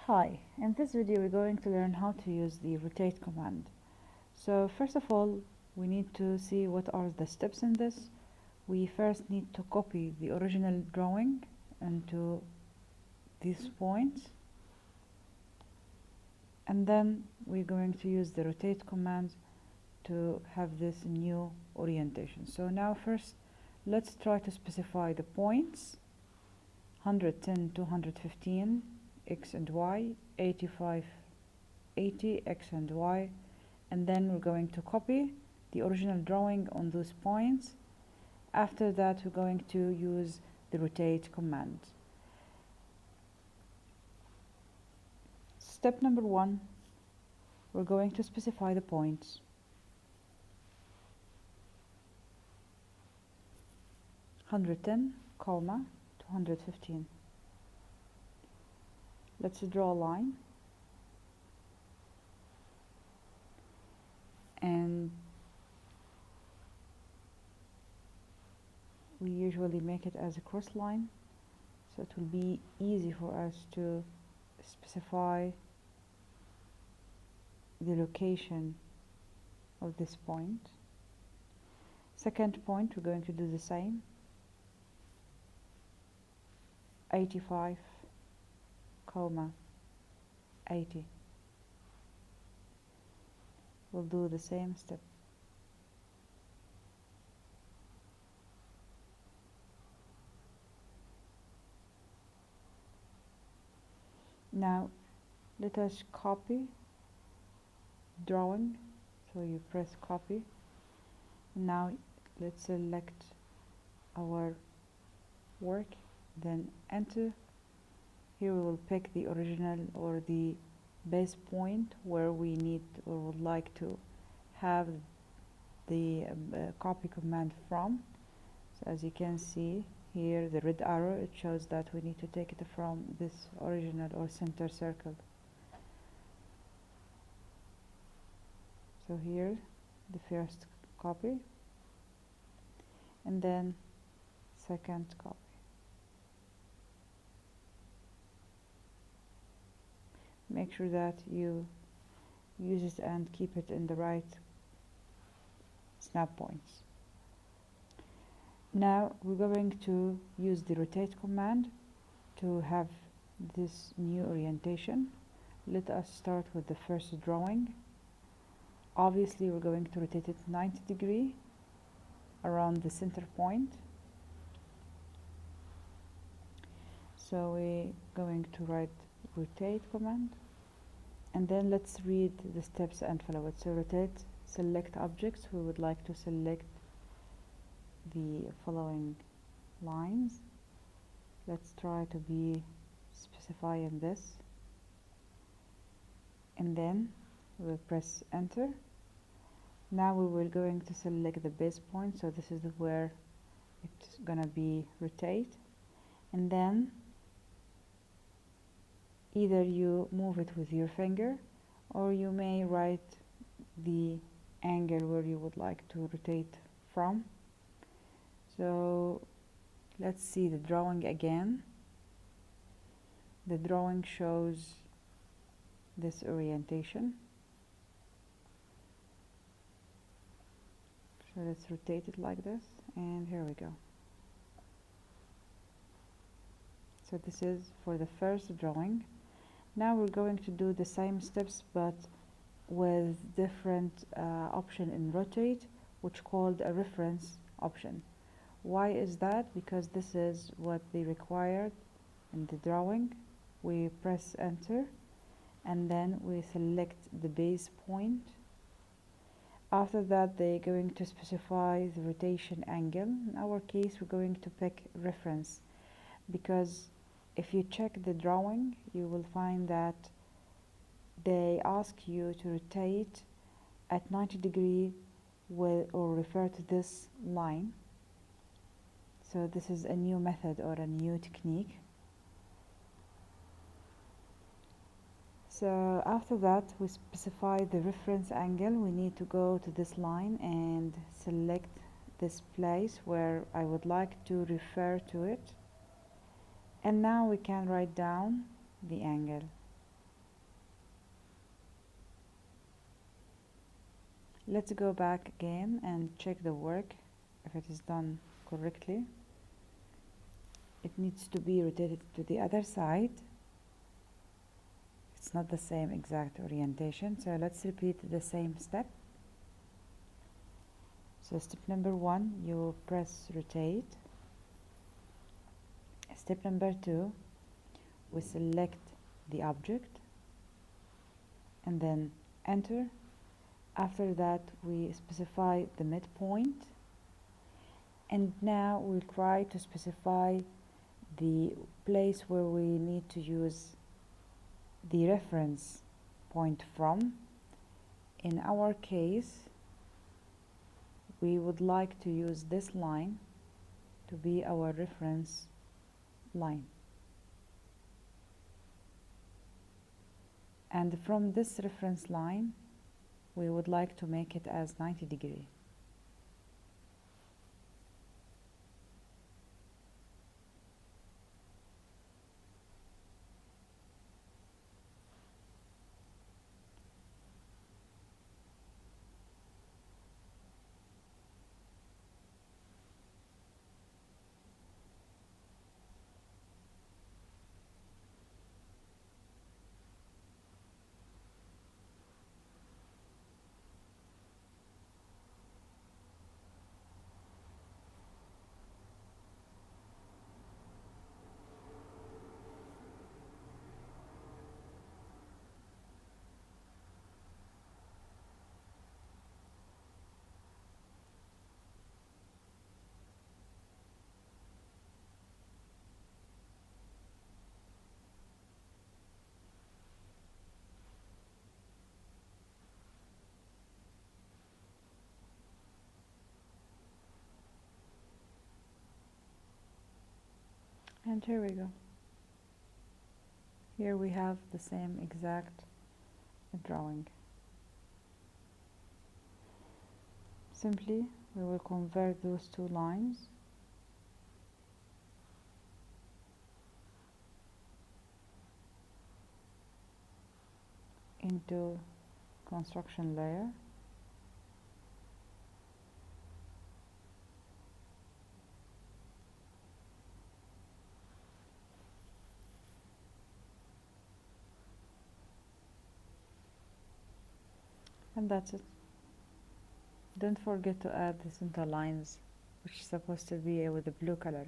Hi, in this video we're going to learn how to use the rotate command. So first of all, we need to see what are the steps in this. We first need to copy the original drawing into these points, and then we're going to use the rotate command to have this new orientation. So now first let's try to specify the points: 110 to 115 x and y, 85 80 x and y, and then we're going to copy the original drawing on those points. After that we're going to use the rotate command. Step number 1, we're going to specify the points. (110, 215). Let's draw a line, and we usually make it as a cross line, so it will be easy for us to specify the location of this point. Second point, we're going to do the same. 85, 80. We'll do the same step. Now let us copy drawing, so you press copy. Now let's select our work, then enter. Here we will pick the original or the base point where we need or would like to have the copy command from. So as you can see here, the red arrow, it shows that we need to take it from this original or center circle. So here the first copy, and then second copy. Make sure that you use it and keep it in the right snap points. Now we're going to use the rotate command to have this new orientation. Let us start with the first drawing. Obviously we're going to rotate it 90 degrees around the center point. So we're going to write rotate command, and then let's read the steps and follow it. So rotate, select objects. We would like to select the following lines. Let's try to be specifying this, and then we'll press enter. Now we will going to select the base point, so this is where it's gonna be rotate, and then either you move it with your finger, or you may write the angle where you would like to rotate from. So let's see the drawing again. The drawing shows this orientation. So let's rotate it like this, and here we go. So this is for the first drawing. Now we're going to do the same steps, but with different option in rotate, which called a reference option. Why is that? Because this is what they required in the drawing. We press enter, and then we select the base point. After that they're going to specify the rotation angle. In our case we're going to pick reference, because if you check the drawing you will find that they ask you to rotate at 90 degrees with or refer to this line. So this is a new method or a new technique. So after that we specify the reference angle. We need to go to this line and select this place where I would like to refer to it, and now we can write down the angle. Let's go back again and check the work if it is done correctly. It needs to be rotated to the other side. It's not the same exact orientation, so let's repeat the same step. So step number 1, you press rotate. Step number 2, we select the object and then enter. After that we specify the midpoint, and now we'll try to specify the place where we need to use the reference point from. In our case, we would like to use this line to be our reference line, and from this reference line we would like to make it as 90 degree. And here we go. Here we have the same exact drawing. Simply we will convert those two lines into construction layer. And that's it. Don't forget to add the center lines, which is supposed to be with the blue color.